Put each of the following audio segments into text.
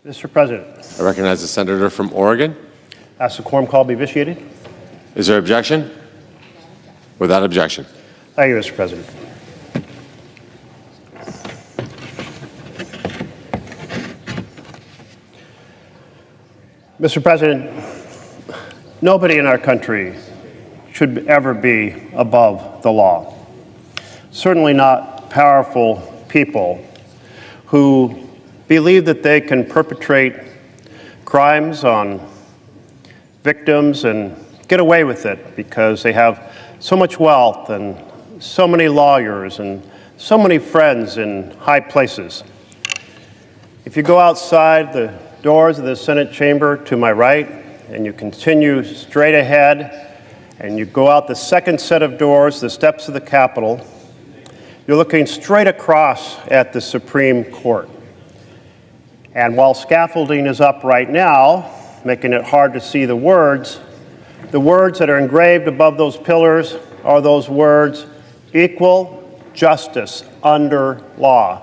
Mr. President, I recognize the senator from Oregon. ask the quorum call be vitiated. Is there objection? Without objection. Thank you, Mr. President. Mr. President, nobody in our country should ever be above the law. Certainly not powerful people who believe that they can perpetrate crimes on victims and get away with it because they have so much wealth and so many lawyers and so many friends in high places. If you go outside the doors of the Senate chamber to my right and you continue straight ahead and you go out the second set of doors, the steps of the Capitol, you're looking straight across at the Supreme Court. And while scaffolding is up right now, making it hard to see the words that are engraved above those pillars are those words, equal justice under law.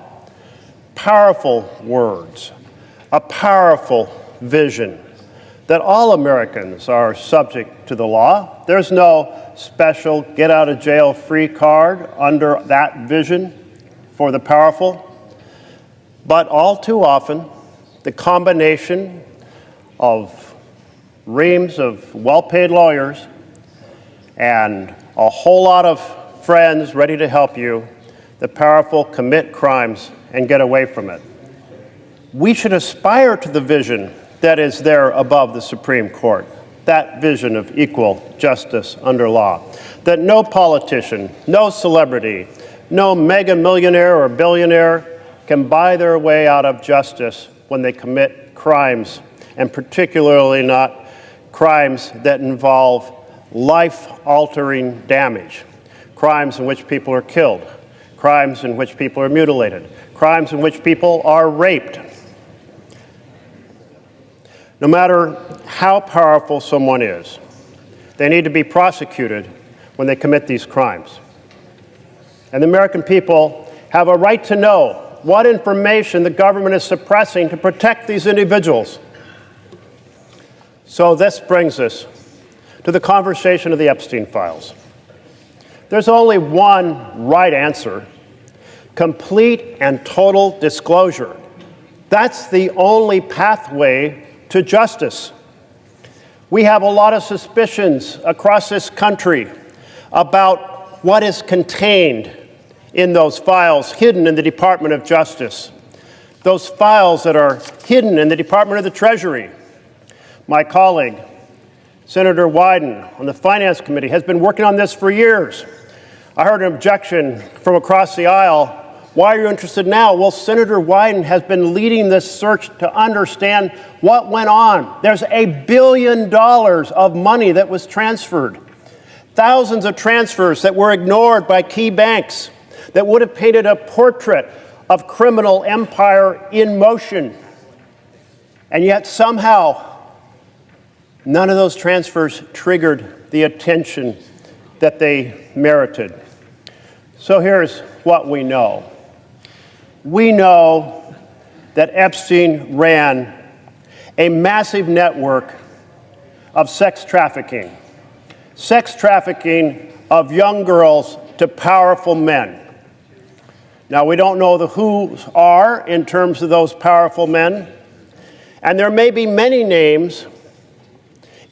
Powerful words, a powerful vision that all Americans are subject to the law. There's no special get out of jail free card under that vision for the powerful. But all too often, the combination of reams of well-paid lawyers and a whole lot of friends ready to help you, the powerful commit crimes and get away from it. We should aspire to the vision that is there above the Supreme Court, that vision of equal justice under law, that no politician, no celebrity, no mega millionaire or billionaire can buy their way out of justice when they commit crimes, and particularly not crimes that involve life-altering damage, crimes in which people are killed, crimes in which people are mutilated, crimes in which people are raped. No matter how powerful someone is, they need to be prosecuted when they commit these crimes. And the American people have a right to know what information the government is suppressing to protect these individuals. So this brings us to the conversation of the Epstein files. There's only one right answer: complete and total disclosure. That's the only pathway to justice. We have a lot of suspicions across this country about what is contained in those files hidden in the Department of Justice, those files that are hidden in the Department of the Treasury. My colleague, Senator Wyden, on the Finance Committee, has been working on this for years. I heard an objection from across the aisle. Why are you interested now? Well, Senator Wyden has been leading this search to understand what went on. There's $1 billion of money that was transferred. Thousands of transfers that were ignored by key banks that would have painted a portrait of criminal empire in motion. And yet somehow, none of those transfers triggered the attention that they merited. So here's what we know. We know that Epstein ran a massive network of sex trafficking of young girls to powerful men. Now, we don't know the who's are in terms of those powerful men, and there may be many names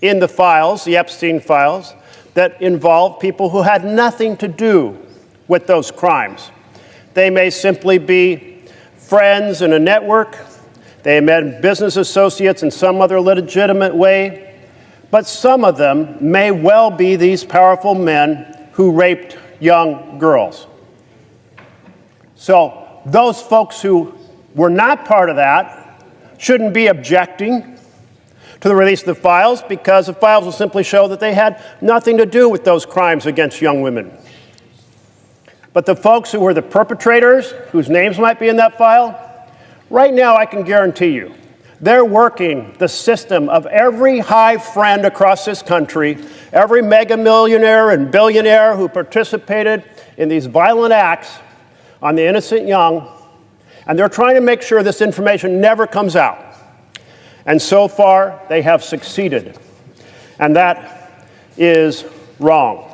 in the files, the Epstein files, that involve people who had nothing to do with those crimes. They may simply be friends in a network. They may be business associates in some other legitimate way. But some of them may well be these powerful men who raped young girls. So those folks who were not part of that shouldn't be objecting to the release of the files, because the files will simply show that they had nothing to do with those crimes against young women. But the folks who were the perpetrators, whose names might be in that file, right now I can guarantee you, they're working the system of every high friend across this country, every mega millionaire and billionaire who participated in these violent acts on the innocent young, and they're trying to make sure this information never comes out. And so far, they have succeeded. And that is wrong.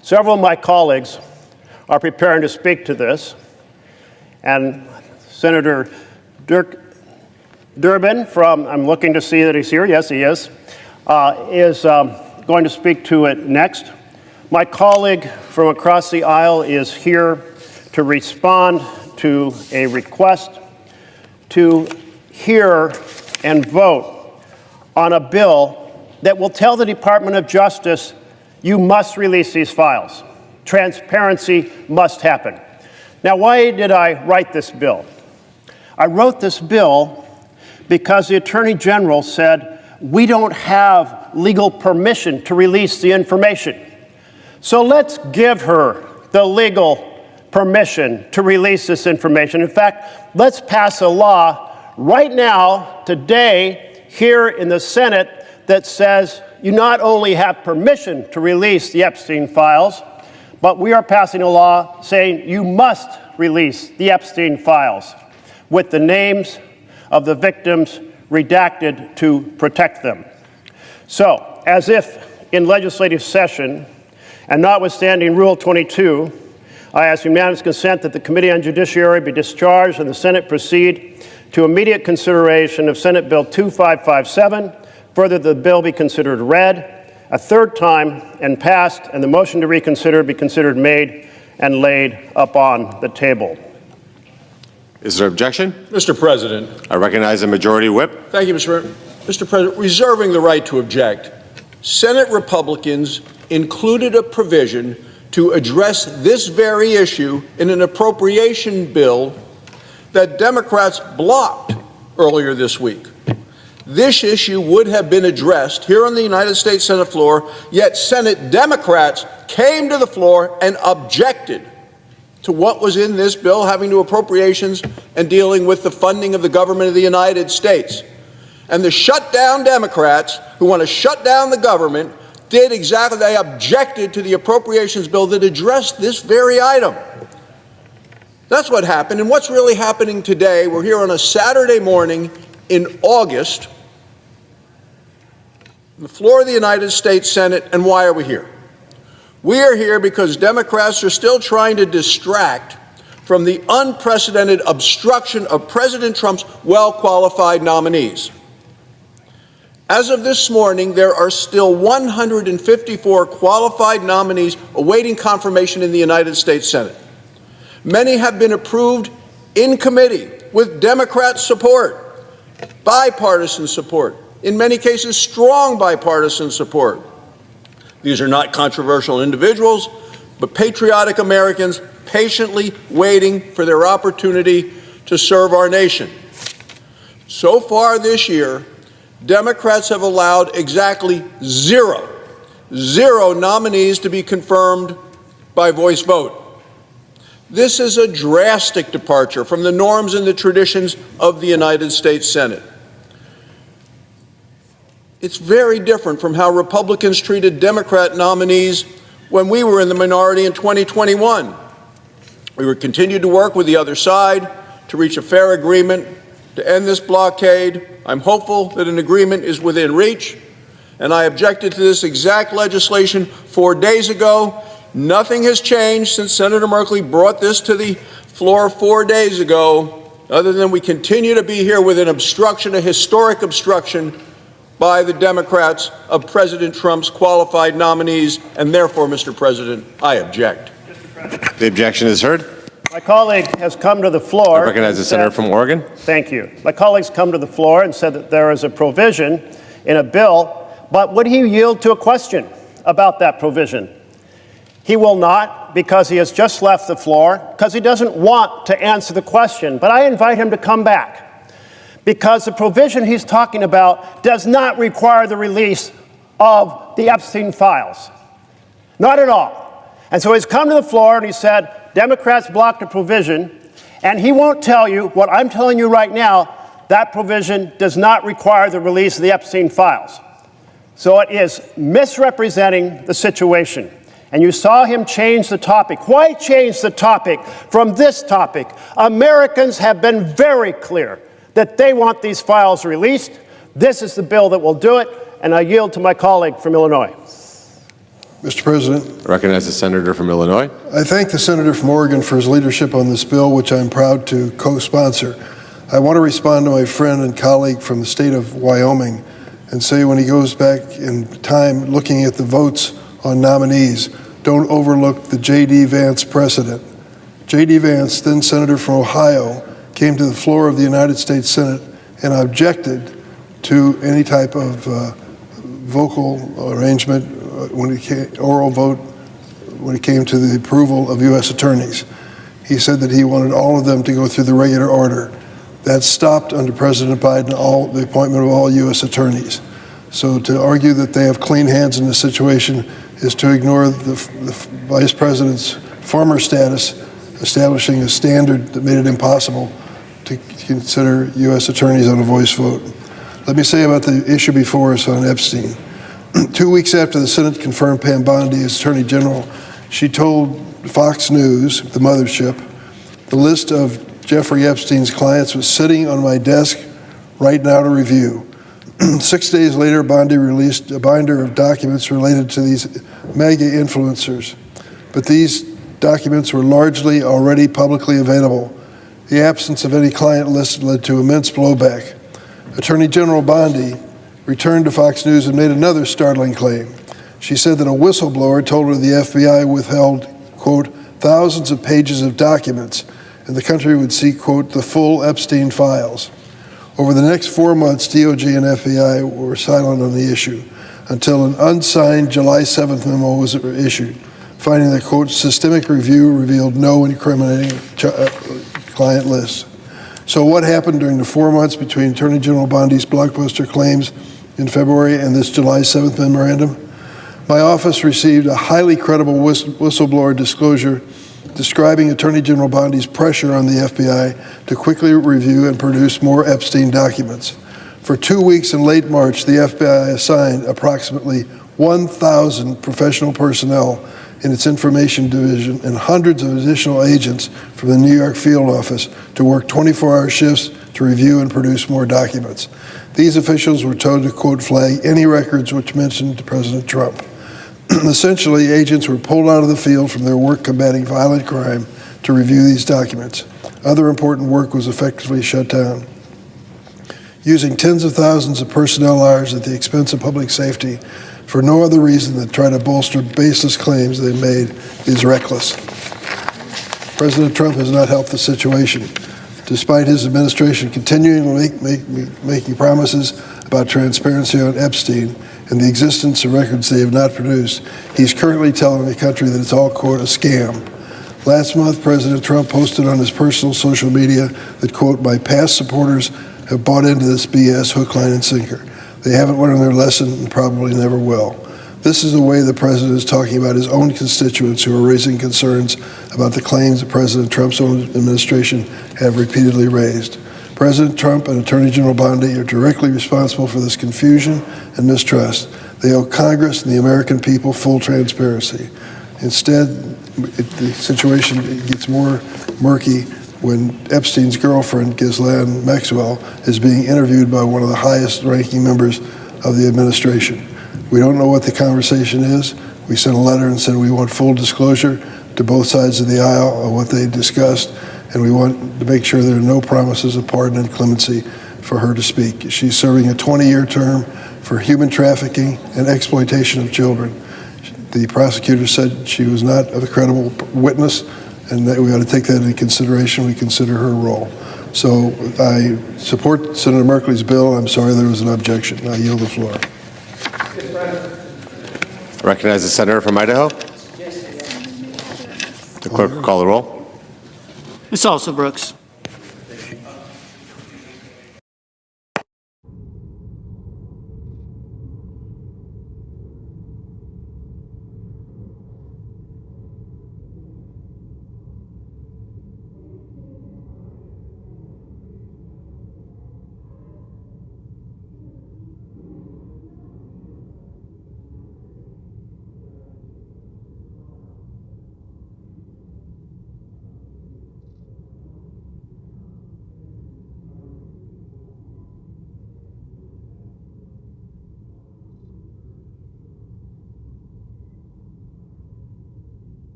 Several of my colleagues are preparing to speak to this. And Senator Durbin from, I'm looking to see that he's here. Yes, he is going to speak to it next. My colleague from across the aisle is here to respond to a request to hear and vote on a bill that will tell the Department of Justice, you must release these files. Transparency must happen. Now, why did I write this bill? I wrote this bill because the Attorney General said, we don't have legal permission to release the information. So let's give her the legal permission to release this information. In fact, let's pass a law right now, today, here in the Senate that says you not only have permission to release the Epstein files, but we are passing a law saying you must release the Epstein files with the names of the victims redacted to protect them. So, as if in legislative session, and notwithstanding Rule 22, I ask unanimous consent that the Committee on Judiciary be discharged and the Senate proceed to immediate consideration of Senate Bill 2557. Further, the bill be considered read a third time and passed, and the motion to reconsider be considered made and laid upon the table. Is there objection? Mr. President. I recognize the Majority Whip. Thank you, Mr. President. Reserving the right to object, Senate Republicans included a provision to address this very issue in an appropriation bill that Democrats blocked earlier this week. This issue would have been addressed here on the United States Senate floor, yet Senate Democrats came to the floor and objected to what was in this bill having to appropriations and dealing with the funding of the government of the United States. And the shutdown Democrats who want to shut down the government did exactly, they objected to the appropriations bill that addressed this very item. That's what happened. And what's really happening today, we're here on a Saturday morning in August, on the floor of the United States Senate, and why are we here? We are here because Democrats are still trying to distract from the unprecedented obstruction of President Trump's well-qualified nominees. As of this morning, there are still 154 qualified nominees awaiting confirmation in the United States Senate. Many have been approved in committee with Democrat support, bipartisan support, in many cases strong bipartisan support. These are not controversial individuals, but patriotic Americans patiently waiting for their opportunity to serve our nation. So far this year, Democrats have allowed exactly zero nominees to be confirmed by voice vote. This is a drastic departure from the norms and the traditions of the United States Senate. It's very different from how Republicans treated Democrat nominees when we were in the minority in 2021. We would continue to work with the other side to reach a fair agreement to end this blockade. I'm hopeful that an agreement is within reach, and I objected to this exact legislation 4 days ago. Nothing has changed since Senator Merkley brought this to the floor 4 days ago, other than we continue to be here with an obstruction, a historic obstruction, by the Democrats of President Trump's qualified nominees, and therefore, Mr. President, I object. The objection is heard. My colleague has come to the floor. I recognize the senator from Oregon. Thank you. My colleague's come to the floor and said that there is a provision in a bill, but would he yield to a question about that provision? He will not, because he has just left the floor, because he doesn't want to answer the question. But I invite him to come back, because the provision he's talking about does not require the release of the Epstein files. Not at all. And so he's come to the floor and he said, Democrats blocked a provision, and he won't tell you what I'm telling you right now. That provision does not require the release of the Epstein files. So it is misrepresenting the situation. And you saw him change the topic. Why change the topic from this topic? Americans have been very clear that they want these files released. This is the bill that will do it, and I yield to my colleague from Illinois. Mr. President, I recognize the senator from Illinois. I thank the senator from Oregon for his leadership on this bill, which I'm proud to co-sponsor. I want to respond to my friend and colleague from the state of Wyoming and say when he goes back in time looking at the votes on nominees, don't overlook the J.D. Vance precedent. J.D. Vance, then senator from Ohio, came to the floor of the United States Senate and objected to any type of vocal arrangement oral vote when it came to the approval of U.S. attorneys. He said that he wanted all of them to go through the regular order. That stopped under President Biden, the appointment of all U.S. attorneys. So to argue that they have clean hands in this situation is to ignore the Vice President's former status, establishing a standard that made it impossible to consider U.S. attorneys on a voice vote. Let me say about the issue before us on Epstein. 2 weeks after the Senate confirmed Pam Bondi as Attorney General, she told Fox News, the mothership, the list of Jeffrey Epstein's clients was sitting on my desk right now to review. 6 days later, Bondi released a binder of documents related to these mega influencers. But these documents were largely already publicly available. The absence of any client list led to immense blowback. Attorney General Bondi returned to Fox News and made another startling claim. She said that a whistleblower told her the FBI withheld, quote, thousands of pages of documents, and the country would see, quote, the full Epstein files. Over the next 4 months, DOJ and FBI were silent on the issue until an unsigned July 7th memo was issued, finding that, quote, systemic review revealed no incriminating client lists. So what happened during the 4 months between Attorney General Bondi's blockbuster claims in February and this July 7th memorandum? My office received a highly credible whistleblower disclosure describing Attorney General Bondi's pressure on the FBI to quickly review and produce more Epstein documents. For 2 weeks in late March, the FBI assigned approximately 1,000 professional personnel in its information division and hundreds of additional agents from the New York field office to work 24-hour shifts to review and produce more documents. These officials were told to, quote, flag any records which mentioned President Trump. Essentially, agents were pulled out of the field from their work combating violent crime to review these documents. Other important work was effectively shut down. Using tens of thousands of personnel hours at the expense of public safety for no other reason than try to bolster baseless claims they made is reckless. President Trump has not helped the situation. Despite his administration continuing making promises about transparency on Epstein and the existence of records they have not produced, he's currently telling the country that it's all, quote, a scam. Last month, President Trump posted on his personal social media that, quote, my past supporters have bought into this BS hook, line, and sinker. They haven't learned their lesson and probably never will. This is the way the president is talking about his own constituents who are raising concerns about the claims that President Trump's own administration have repeatedly raised. President Trump and Attorney General Bondi are directly responsible for this confusion and mistrust. They owe Congress and the American people full transparency. Instead, the situation gets more murky when Epstein's girlfriend, Ghislaine Maxwell, is being interviewed by one of the highest-ranking members of the administration. We don't know what the conversation is. We sent a letter and said we want full disclosure to both sides of the aisle of what they discussed, and we want to make sure there are no promises of pardon and clemency for her to speak. She's serving a 20-year term for human trafficking and exploitation of children. The prosecutor said she was not a credible witness, and that we ought to take that into consideration. We consider her role. So I support Senator Merkley's bill. I'm sorry there was an objection. I yield the floor. I recognize the senator from Idaho. The clerk will call the roll. Ms. Alston Brooks.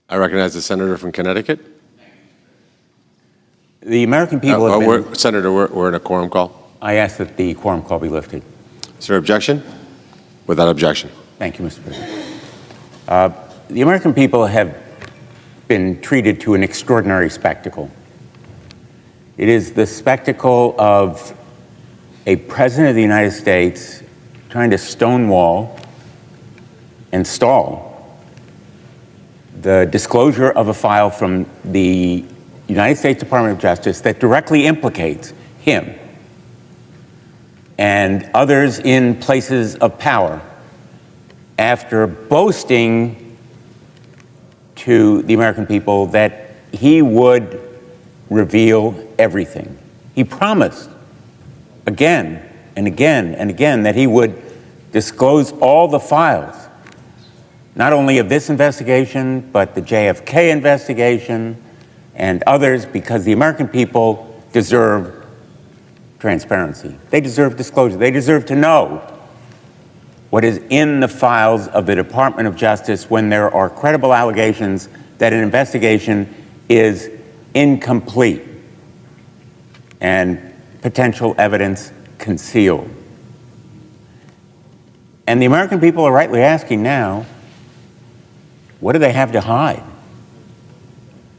I recognize the senator from Connecticut. The American people have been... Senator, we're in a quorum call. I ask that the quorum call be lifted. Is there objection? Without objection. Thank you, Mr. President. The American people have been treated to an extraordinary spectacle. It is the spectacle of a president of the United States trying to stonewall and stall the disclosure of a file from the United States Department of Justice that directly implicates him and others in places of power after boasting to the American people that he would reveal everything. He promised again and again and again that he would disclose all the files, not only of this investigation, but the JFK investigation and others, because the American people deserve transparency. They deserve disclosure. They deserve to know what is in the files of the Department of Justice when there are credible allegations that an investigation is incomplete and potential evidence concealed. And the American people are rightly asking now, what do they have to hide?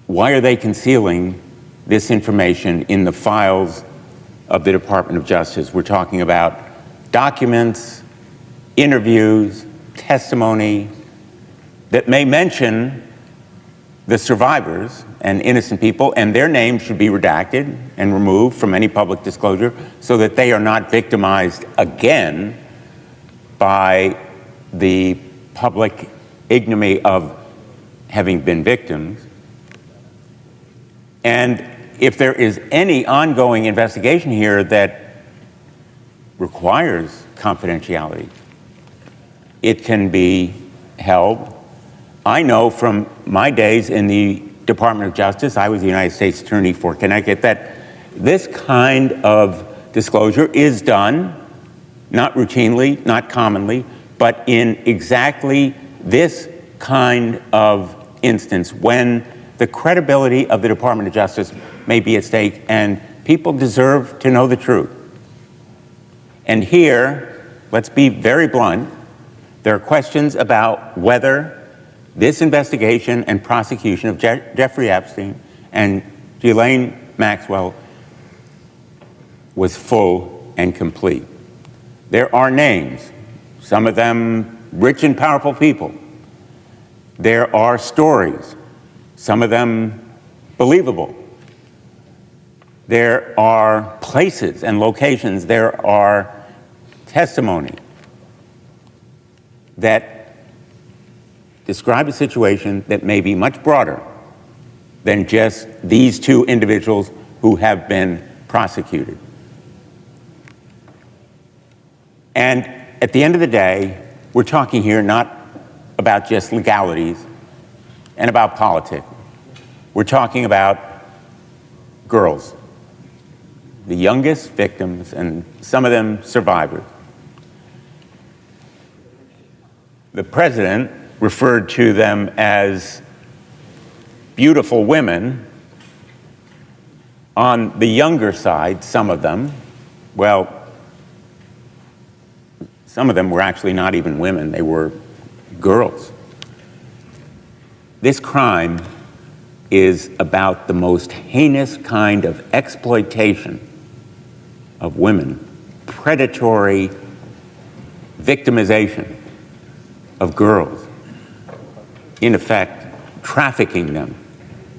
Why are they concealing this information in the files of the Department of Justice? We're talking about documents, interviews, testimony that may mention the survivors and innocent people, and their names should be redacted and removed from any public disclosure so that they are not victimized again by the public ignominy of having been victims. And if there is any ongoing investigation here that requires confidentiality, it can be held. I know from my days in the Department of Justice, I was the United States Attorney for Connecticut, that this kind of disclosure is done, not routinely, not commonly, but in exactly this kind of instance when the credibility of the Department of Justice may be at stake and people deserve to know the truth. And here, let's be very blunt, there are questions about whether this investigation and prosecution of Jeffrey Epstein and Ghislaine Maxwell was full and complete. There are names, some of them rich and powerful people. There are stories, some of them believable. There are places and locations, there are testimony that describe a situation that may be much broader than just these two individuals who have been prosecuted. And at the end of the day, we're talking here not about just legalities and about politics. We're talking about girls, the youngest victims, and some of them survivors. The president referred to them as beautiful women. On the younger side, some of them, well, some of them were actually not even women, they were girls. This crime is about the most heinous kind of exploitation of women, predatory victimization of girls, in effect, trafficking them,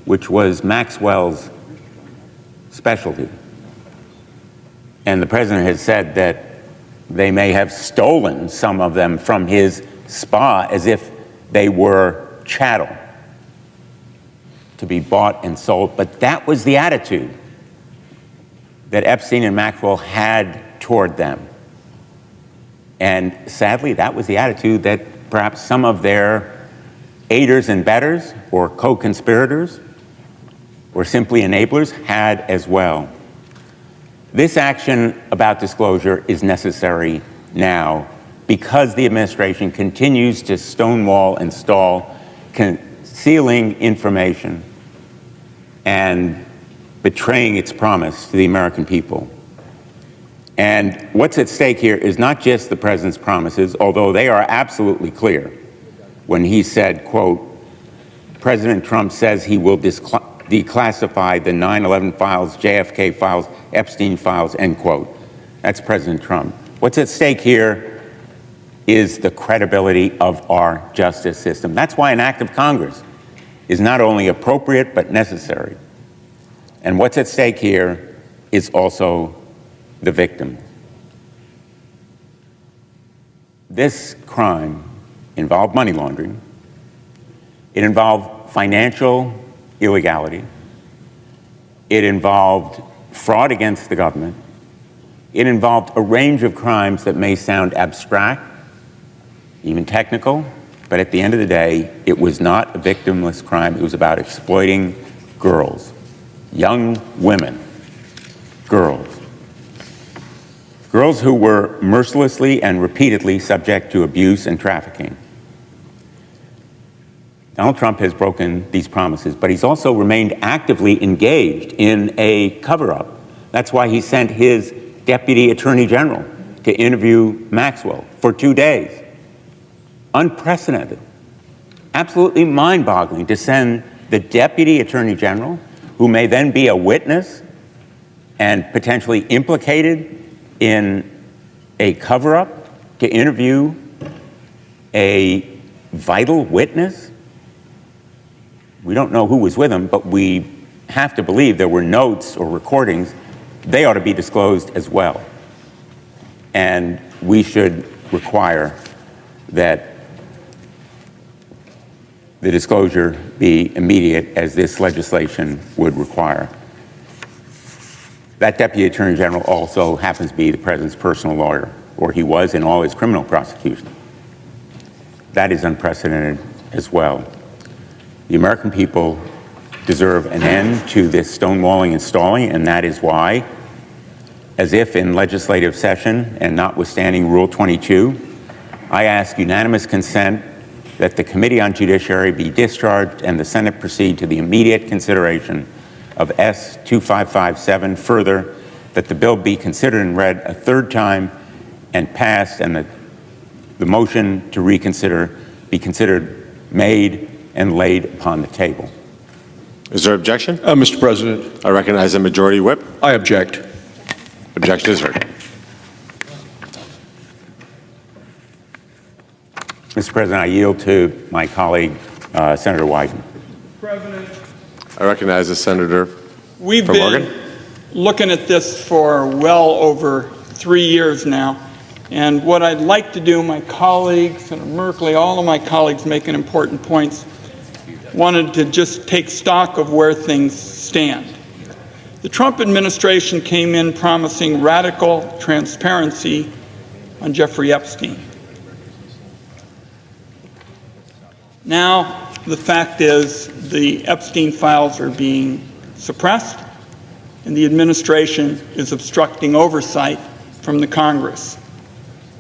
which was Maxwell's specialty. And the president has said that they may have stolen some of them from his spa as if they were chattel to be bought and sold. But that was the attitude that Epstein and Maxwell had toward them. And sadly, that was the attitude that perhaps some of their aiders and bettors or co-conspirators or simply enablers had as well. This action about disclosure is necessary now because the administration continues to stonewall and stall concealing information and betraying its promise to the American people. And what's at stake here is not just the president's promises, although they are absolutely clear. When he said, quote, President Trump says he will declassify the 9/11 files, JFK files, Epstein files, end quote. That's President Trump. What's at stake here is the credibility of our justice system. That's why an act of Congress is not only appropriate but necessary. And what's at stake here is also the victim. This crime involved money laundering. It involved financial illegality. It involved fraud against the government. It involved a range of crimes that may sound abstract, even technical, but at the end of the day, it was not a victimless crime. It was about exploiting girls, young women, girls who were mercilessly and repeatedly subject to abuse and trafficking. Donald Trump has broken these promises, but he's also remained actively engaged in a cover-up. That's why he sent his Deputy Attorney General to interview Maxwell for 2 days. Unprecedented, absolutely mind-boggling to send the Deputy Attorney General, who may then be a witness and potentially implicated in a cover-up, to interview a vital witness. We don't know who was with him, but we have to believe there were notes or recordings. They ought to be disclosed as well. And we should require that the disclosure be immediate, as this legislation would require. That Deputy Attorney General also happens to be the president's personal lawyer, or he was in all his criminal prosecutions. That is unprecedented as well. The American people deserve an end to this stonewalling and stalling, and that is why, as if in legislative session and notwithstanding Rule 22, I ask unanimous consent that the Committee on Judiciary be discharged and the Senate proceed to the immediate consideration of S-2557. Further, that the bill be considered and read a third time and passed, and that the motion to reconsider be considered made and laid upon the table. Is there objection? Mr. President, I recognize the Majority Whip. I object. Objection is heard. Mr. President, I yield to my colleague, Senator Wyden. President, I recognize the Senator we've from been Oregon. looking at this for well over 3 years now. And what I'd like to do, my colleagues, Senator Merkley, all of my colleagues making important points, wanted to just take stock of where things stand. The Trump administration came in promising radical transparency on Jeffrey Epstein. Now, the fact is the Epstein files are being suppressed, and the administration is obstructing oversight from the Congress.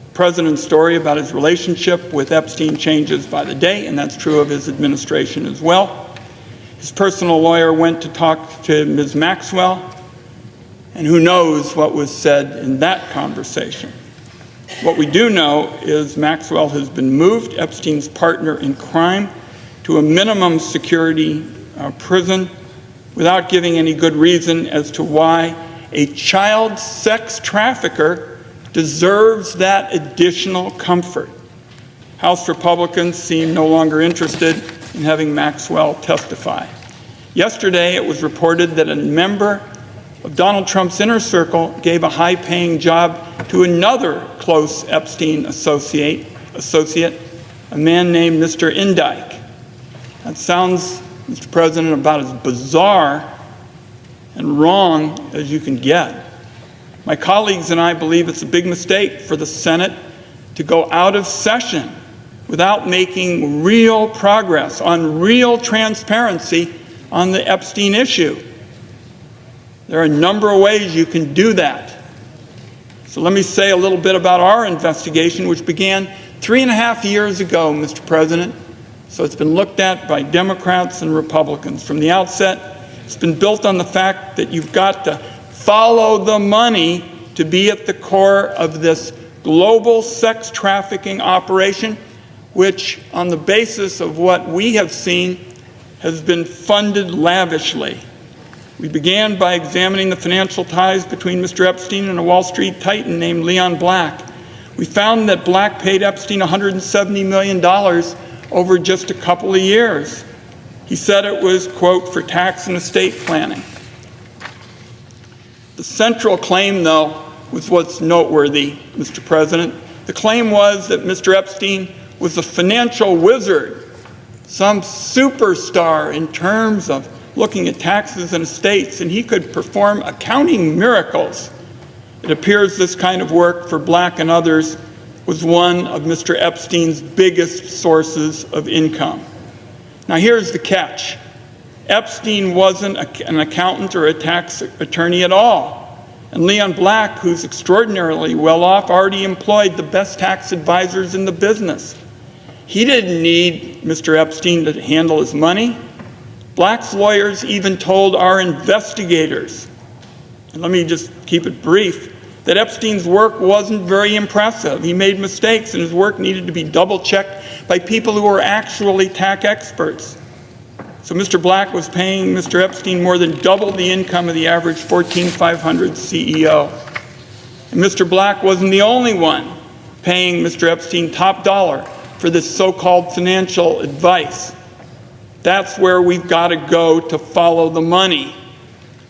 The President's story about his relationship with Epstein changes by the day, and that's true of his administration as well. His personal lawyer went to talk to Ms. Maxwell, and who knows what was said in that conversation. What we do know is Maxwell has been moved, Epstein's partner in crime, to a minimum security prison without giving any good reason as to why a child sex trafficker deserves that additional comfort. House Republicans seem no longer interested in having Maxwell testify. Yesterday, it was reported that a member of Donald Trump's inner circle gave a high-paying job to another close Epstein associate, a man named Mr. Indike. That sounds, Mr. President, about as bizarre and wrong as you can get. My colleagues and I believe it's a big mistake for the Senate to go out of session without making real progress on real transparency on the Epstein issue. There are a number of ways you can do that. So let me say a little bit about our investigation, which began 3.5 years ago, Mr. President, So it's been looked at by Democrats and Republicans. From the outset, it's been built on the fact that you've got to follow the money to be at the core of this global sex trafficking operation, which, on the basis of what we have seen, has been funded lavishly. We began by examining the financial ties between Mr. Epstein and a Wall Street titan named Leon Black. We found that Black paid Epstein $170 million over just a couple of years. He said it was, quote, for tax and estate planning. The central claim, though, was what's noteworthy, Mr. President. The claim was that Mr. Epstein was a financial wizard, some superstar in terms of looking at taxes and estates, and he could perform accounting miracles. It appears this kind of work for Black and others was one of Mr. Epstein's biggest sources of income. Now here's the catch. Epstein wasn't an accountant or a tax attorney at all. And Leon Black, who's extraordinarily well off, already employed the best tax advisors in the business. He didn't need Mr. Epstein to handle his money. Black's lawyers even told our investigators, and let me just keep it brief, that Epstein's work wasn't very impressive. He made mistakes and his work needed to be double-checked by people who were actually tax experts. So Mr. Black was paying Mr. Epstein more than double the income of the average Fortune 500 CEO. And Mr. Black wasn't the only one paying Mr. Epstein top dollar for this so-called financial advice. That's where we've got to go to follow the money.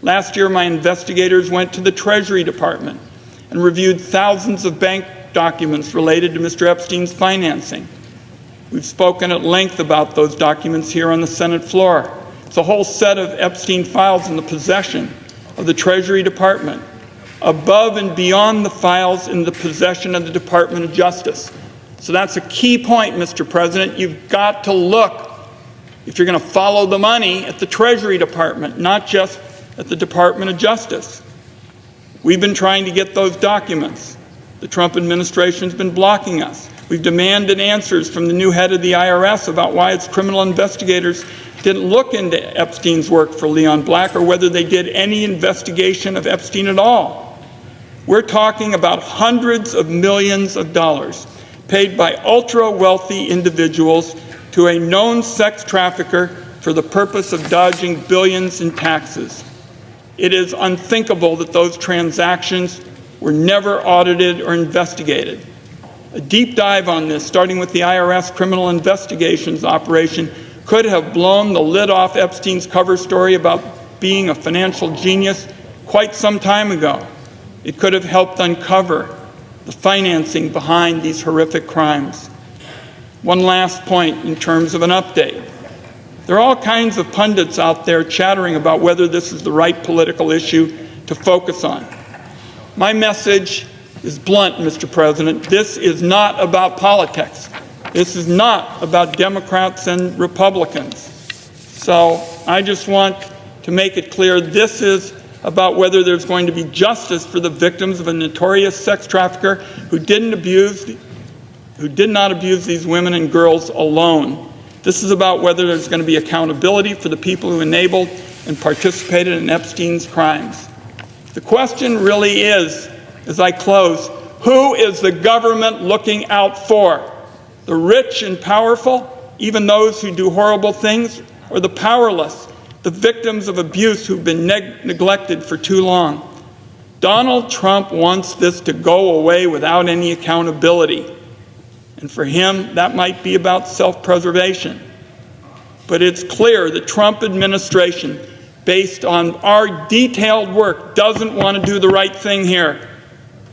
Last year, my investigators went to the Treasury Department and reviewed thousands of bank documents related to Mr. Epstein's financing. We've spoken at length about those documents here on the Senate floor. It's a whole set of Epstein files in the possession of the Treasury Department, above and beyond the files in the possession of the Department of Justice. So that's a key point, Mr. President. You've got to look, if you're going to follow the money, at the Treasury Department, not just at the Department of Justice. We've been trying to get those documents. The Trump administration's been blocking us. We've demanded answers from the new head of the IRS about why its criminal investigators didn't look into Epstein's work for Leon Black or whether they did any investigation of Epstein at all. We're talking about hundreds of millions of dollars paid by ultra-wealthy individuals to a known sex trafficker for the purpose of dodging billions in taxes. It is unthinkable that those transactions were never audited or investigated. A deep dive on this, starting with the IRS criminal investigations operation, could have blown the lid off Epstein's cover story about being a financial genius quite some time ago. It could have helped uncover the financing behind these horrific crimes. One last point in terms of an update. There are all kinds of pundits out there chattering about whether this is the right political issue to focus on. My message is blunt, Mr. President. This is not about politics. This is not about Democrats and Republicans. So I just want to make it clear this is about whether there's going to be justice for the victims of a notorious sex trafficker who did not abuse these women and girls alone. This is about whether there's going to be accountability for the people who enabled and participated in Epstein's crimes. The question really is, as I close, who is the government looking out for? The rich and powerful, even those who do horrible things, or the powerless, the victims of abuse who've been neglected for too long? Donald Trump wants this to go away without any accountability. And for him, that might be about self-preservation. But it's clear the Trump administration, based on our detailed work, doesn't want to do the right thing here.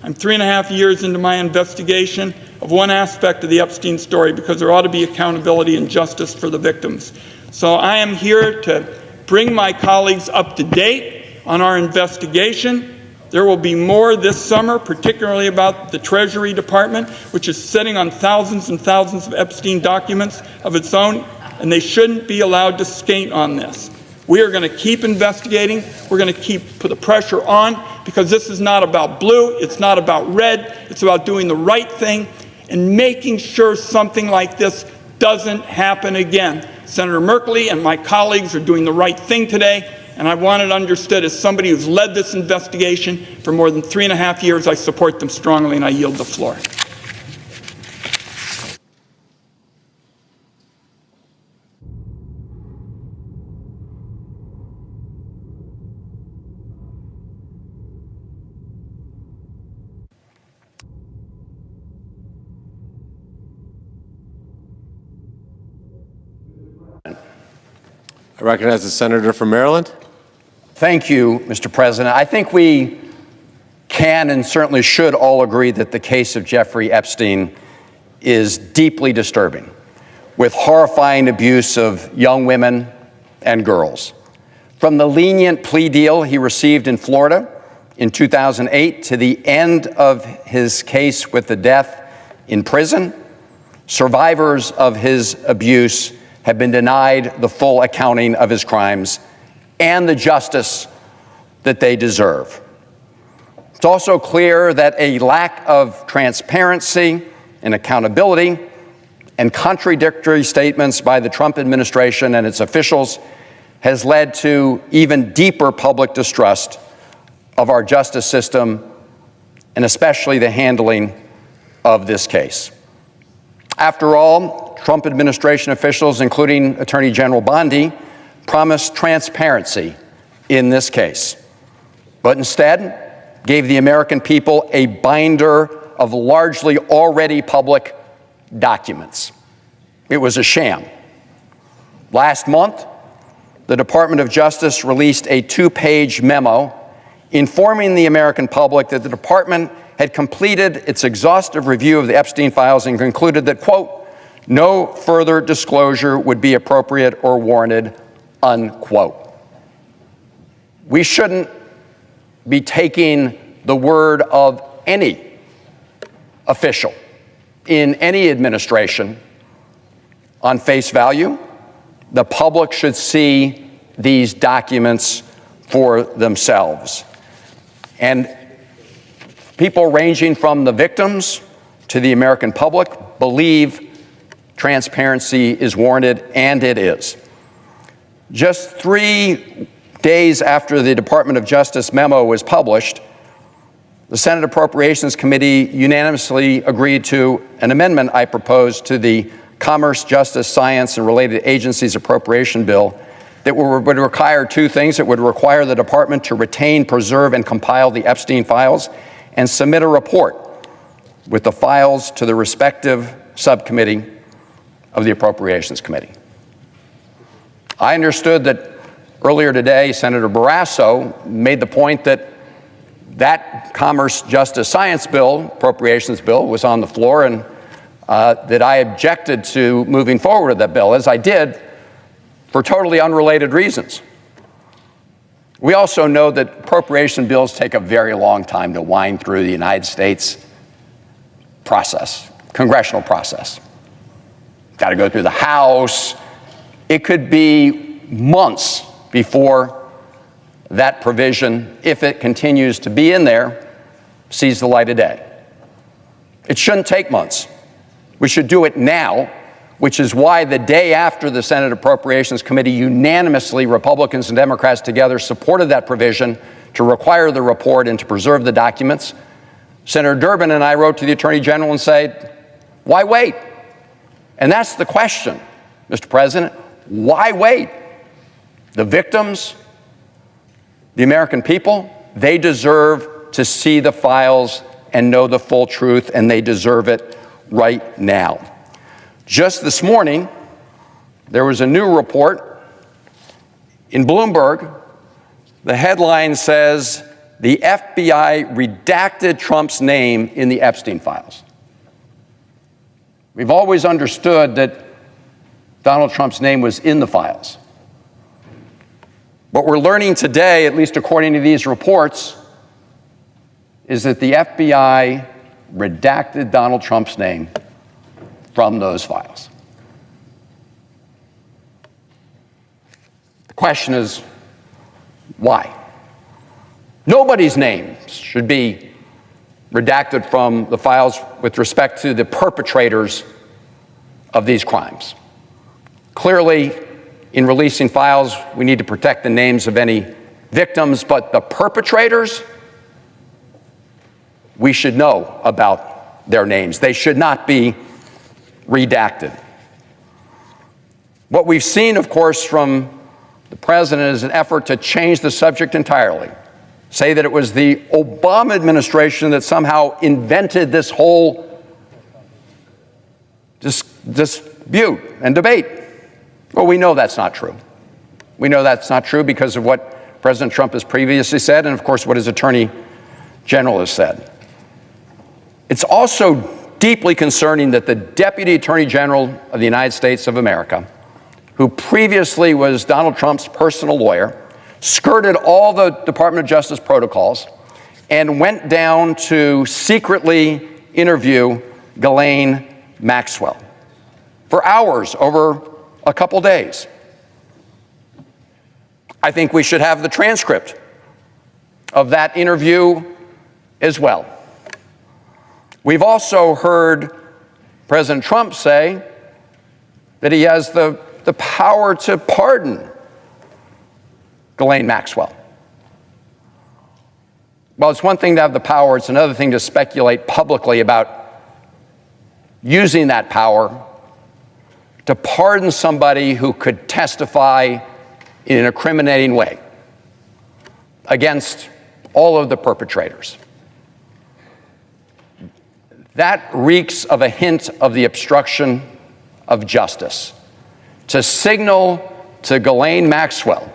I'm 3.5 years into my investigation of one aspect of the Epstein story because there ought to be accountability and justice for the victims. So I am here to bring my colleagues up to date on our investigation. There will be more this summer, particularly about the Treasury Department, which is sitting on thousands and thousands of Epstein documents of its own, and they shouldn't be allowed to skate on this. We are going to keep investigating. We're going to keep the pressure on because this is not about blue. It's not about red. It's about doing the right thing and making sure something like this doesn't happen again. Senator Merkley and my colleagues are doing the right thing today, and I want it understood as somebody who's led this investigation for more than 3.5 years, I support them strongly, and I yield the floor. I recognize the senator from Maryland. Thank you, Mr. President. I think we can and certainly should all agree that the case of Jeffrey Epstein is deeply disturbing, with horrifying abuse of young women and girls. From the lenient plea deal he received in Florida in 2008 to the end of his case with the death in prison, survivors of his abuse have been denied the full accounting of his crimes and the justice that they deserve. It's also clear that a lack of transparency and accountability and contradictory statements by the Trump administration and its officials has led to even deeper public distrust of our justice system and especially the handling of this case. After all, Trump administration officials, including Attorney General Bondi, promised transparency in this case, but instead gave the American people a binder of largely already public documents. It was a sham. Last month, the Department of Justice released a 2-page memo informing the American public that the department had completed its exhaustive review of the Epstein files and concluded that, quote, no further disclosure would be appropriate or warranted, unquote. We shouldn't be taking the word of any official in any administration on face value. The public should see these documents for themselves. And people ranging from the victims to the American public believe transparency is warranted, and it is. Just 3 days after the Department of Justice memo was published, the Senate Appropriations Committee unanimously agreed to an amendment I proposed to the Commerce, Justice, Science, and Related Agencies Appropriation Bill that would require 2 things. It would require the department to retain, preserve, and compile the Epstein files and submit a report with the files to the respective subcommittee of the Appropriations Committee. I understood that earlier today, Senator Barrasso made the point that that Commerce, Justice, Science bill, Appropriations bill, was on the floor, and that I objected to moving forward with that bill, as I did for totally unrelated reasons. We also know that appropriation bills take a very long time to wind through the United States process, congressional process. Got to go through the House. It could be months before that provision, if it continues to be in there, sees the light of day. It shouldn't take months. We should do it now, which is why the day after the Senate Appropriations Committee unanimously, Republicans and Democrats together, supported that provision to require the report and to preserve the documents, Senator Durbin and I wrote to the Attorney General and said, why wait? And that's the question, Mr. President. Why wait? The victims, the American people, they deserve to see the files and know the full truth, and they deserve it right now. Just this morning, there was a new report in Bloomberg. The headline says, the FBI redacted Trump's name in the Epstein files. We've always understood that Donald Trump's name was in the files. What we're learning today, at least according to these reports, is that the FBI redacted Donald Trump's name from those files. The question is, why? Nobody's name should be redacted from the files with respect to the perpetrators of these crimes. Clearly, in releasing files, we need to protect the names of any victims, but the perpetrators, we should know about their names. They should not be redacted. What we've seen, of course, from the president is an effort to change the subject entirely. Say that it was the Obama administration that somehow invented this whole dispute and debate. Well, we know that's not true. We know that's not true because of what President Trump has previously said and, of course, what his attorney general has said. It's also deeply concerning that the Deputy Attorney General of the United States of America, who previously was Donald Trump's personal lawyer, skirted all the Department of Justice protocols and went down to secretly interview Ghislaine Maxwell for hours over a couple days. I think we should have the transcript of that interview as well. We've also heard President Trump say that he has the power to pardon Ghislaine Maxwell. Well, it's one thing to have the power, it's another thing to speculate publicly about using that power to pardon somebody who could testify in an incriminating way against all of the perpetrators. That reeks of a hint of the obstruction of justice. To signal to Ghislaine Maxwell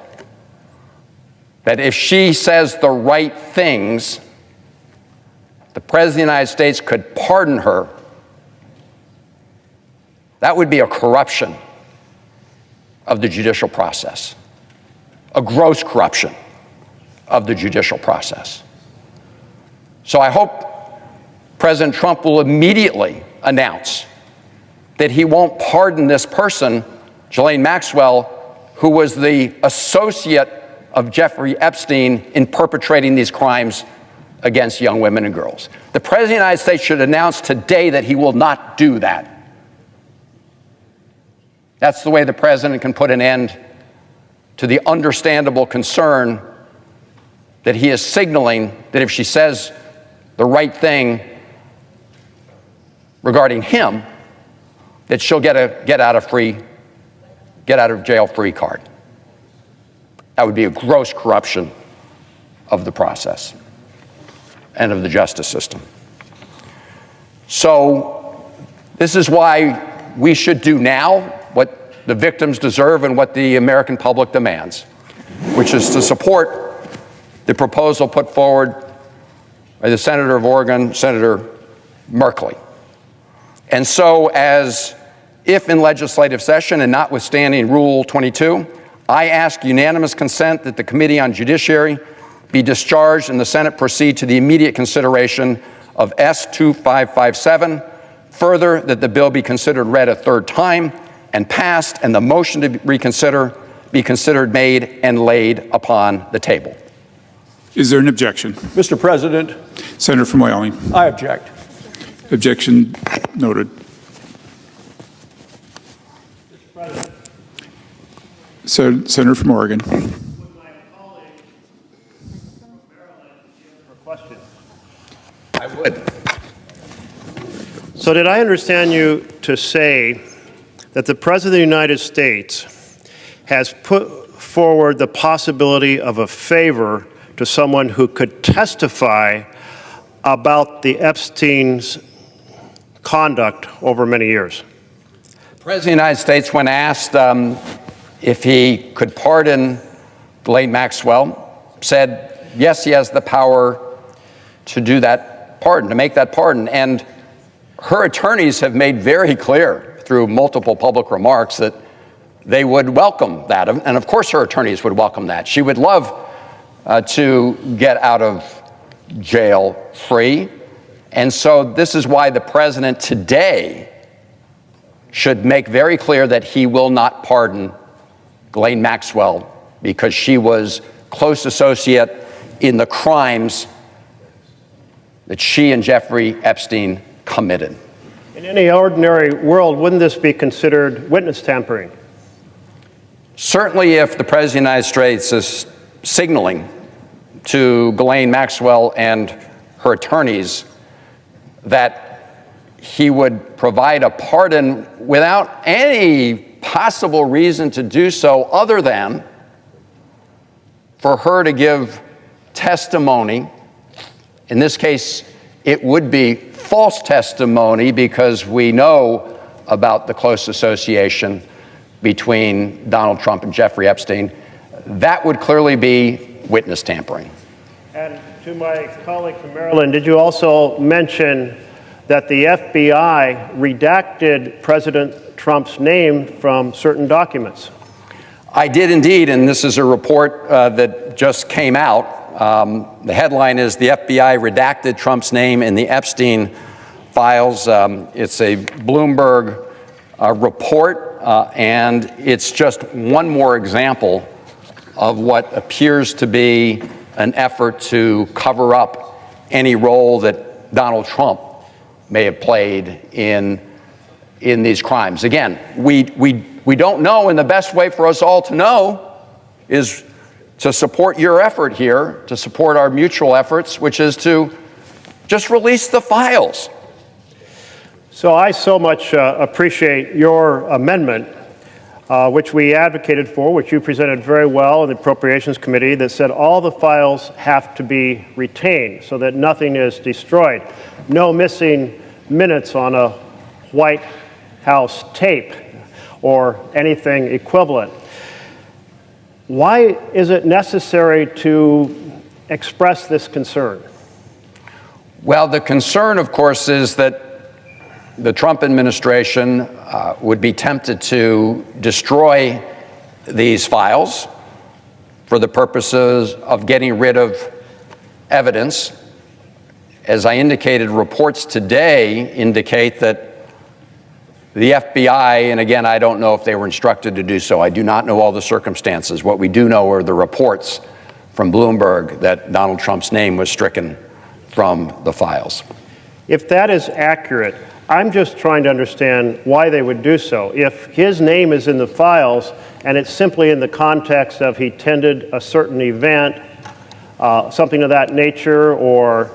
that if she says the right things, the President of the United States could pardon her, that would be a corruption of the judicial process, a gross corruption of the judicial process. So I hope President Trump will immediately announce that he won't pardon this person, Ghislaine Maxwell, who was the associate of Jeffrey Epstein in perpetrating these crimes against young women and girls. The President of the United States should announce today that he will not do that. That's the way the President can put an end to the understandable concern that he is signaling that if she says the right thing regarding him, that she'll get a get out of jail free card. That would be a gross corruption of the process and of the justice system. So this is why we should do now what the victims deserve and what the American public demands, which is to support the proposal put forward by the Senator of Oregon, Senator Merkley. And so if in legislative session and notwithstanding Rule 22, I ask unanimous consent that the Committee on Judiciary be discharged and the Senate proceed to the immediate consideration of S-2557. Further, that the bill be considered read a third time and passed, and the motion to reconsider be considered made and laid upon the table. Is there an objection? Mr. President, Senator from Wyoming. I object. Objection noted. So, Senator from Oregon. Would my colleague from Maryland give her question? I would. So did I understand you to say that the President of the United States has put forward the possibility of a favor to someone who could testify about the Epstein's conduct over many years? The President of the United States, when asked if he could pardon Ghislaine Maxwell, said, yes, he has the power to do that pardon, to make that pardon. And her attorneys have made very clear through multiple public remarks that they would welcome that. And of course her attorneys would welcome that. She would love to get out of jail free. And so this is why the president today should make very clear that he will not pardon Ghislaine Maxwell because she was close associate in the crimes that she and Jeffrey Epstein committed. In any ordinary world, wouldn't this be considered witness tampering? Certainly, if the President of the United States is signaling to Ghislaine Maxwell and her attorneys that he would provide a pardon without any possible reason to do so other than for her to give testimony. In this case, it would be false testimony because we know about the close association between Donald Trump and Jeffrey Epstein. That would clearly be witness tampering. And to my colleague from Maryland, did you also mention that the FBI redacted President Trump's name from certain documents? I did indeed, and this is a report that just came out. The headline is "The FBI redacted Trump's name in the Epstein files." It's a Bloomberg report, and it's just one more example of what appears to be an effort to cover up any role that Donald Trump may have played in these crimes. Again, we don't know, and the best way for us all to know is to support your effort here, to support our mutual efforts, which is to just release the files. So I so much appreciate your amendment, which we advocated for, which you presented very well in the Appropriations Committee, that said all the files have to be retained so that nothing is destroyed. No missing minutes on a White House tape or anything equivalent. Why is it necessary to express this concern? Well, the concern, of course, is that the Trump administration would be tempted to destroy these files for the purposes of getting rid of evidence. As I indicated, reports today indicate that the FBI, and again, I don't know if they were instructed to do so. I do not know all the circumstances. What we do know are the reports from Bloomberg that Donald Trump's name was stricken from the files. If that is accurate, I'm just trying to understand why they would do so. If his name is in the files and it's simply in the context of he attended a certain event, something of that nature, or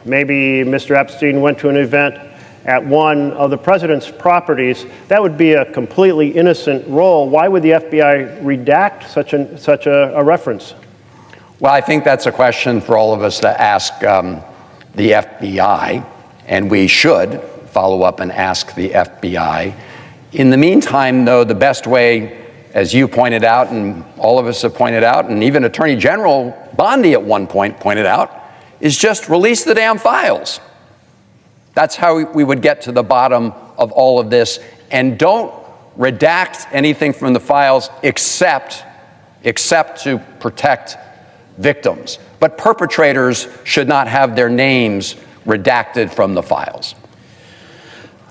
maybe Mr. Epstein went to an event at one of the president's properties, that would be a completely innocent role. Why would the FBI redact such a reference? Well, I think that's a question for all of us to ask the FBI, and we should follow up and ask the FBI. In the meantime, though, the best way, as you pointed out and all of us have pointed out, and even Attorney General Bondi at one point pointed out, is just release the damn files. That's how we would get to the bottom of all of this. And don't redact anything from the files except to protect victims. But perpetrators should not have their names redacted from the files.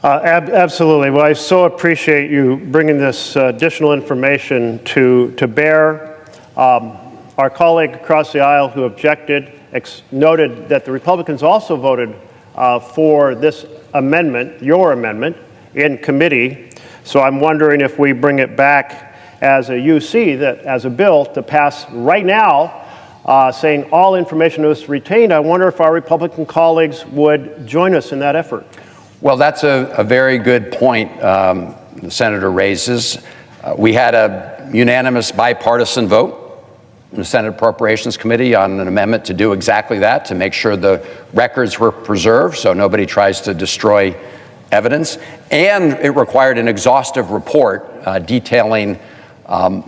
Absolutely. Well, I so appreciate you bringing this additional information to bear. Our colleague across the aisle who objected noted that the Republicans also voted for this amendment, your amendment, in committee. So I'm wondering if we bring it back as a UC, that as a bill to pass right now, saying all information is retained. I wonder if our Republican colleagues would join us in that effort. Well, that's a very good point the senator raises. We had a unanimous bipartisan vote in the Senate Appropriations Committee on an amendment to do exactly that, to make sure the records were preserved so nobody tries to destroy evidence. And it required an exhaustive report detailing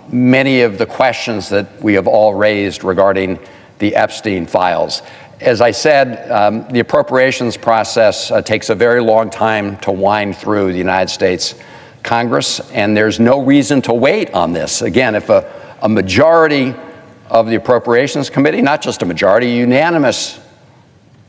many of the questions that we have all raised regarding the Epstein files. As I said, the appropriations process takes a very long time to wind through the United States Congress, and there's no reason to wait on this. Again, if a majority of the Appropriations Committee, not just a majority, a unanimous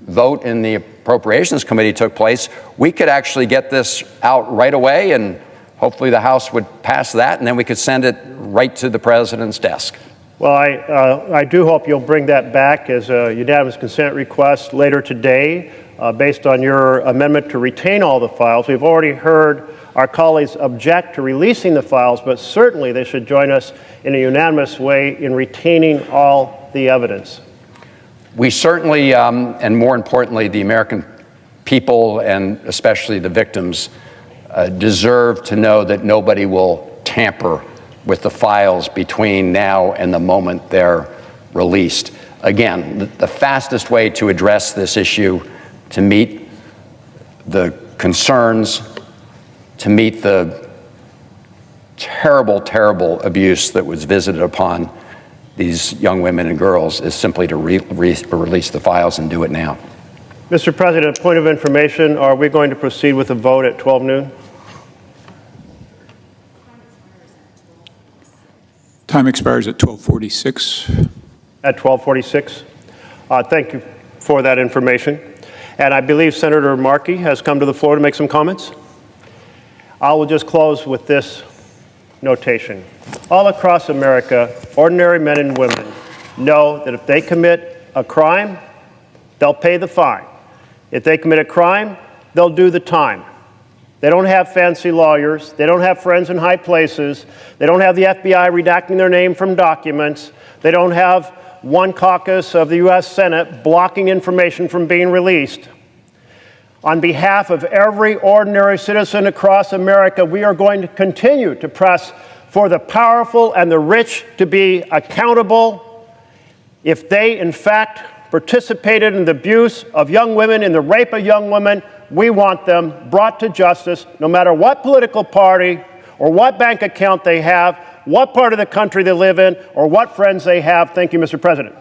vote in the Appropriations Committee took place, we could actually get this out right away, and hopefully the House would pass that, and then we could send it right to the president's desk. Well, I do hope you'll bring that back as a unanimous consent request later today. based on your amendment to retain all the files. We've already heard our colleagues object to releasing the files, but certainly they should join us in a unanimous way in retaining all the evidence. We certainly, and more importantly, the American people and especially the victims deserve to know that nobody will tamper with the files between now and the moment they're released. Again, the fastest way to address this issue, to meet the concerns, to meet the terrible, terrible abuse that was visited upon these young women and girls, is simply to release the files and do it now. Mr. President, a point of information, are we going to proceed with a vote at 12 noon? Time expires at 12:46. At 12:46? Thank you for that information. And I believe Senator Markey has come to the floor to make some comments. I will just close with this notation. All across America, ordinary men and women know that if they commit a crime, they'll pay the fine. If they commit a crime, they'll do the time. They don't have fancy lawyers. They don't have friends in high places. They don't have the FBI redacting their name from documents. They don't have one caucus of the U.S. Senate blocking information from being released. On behalf of every ordinary citizen across America, we are going to continue to press for the powerful and the rich to be accountable. If they, in fact, participated in the abuse of young women, in the rape of young women, we want them brought to justice, no matter what political party or what bank account they have, what part of the country they live in, or what friends they have. Thank you, Mr. President.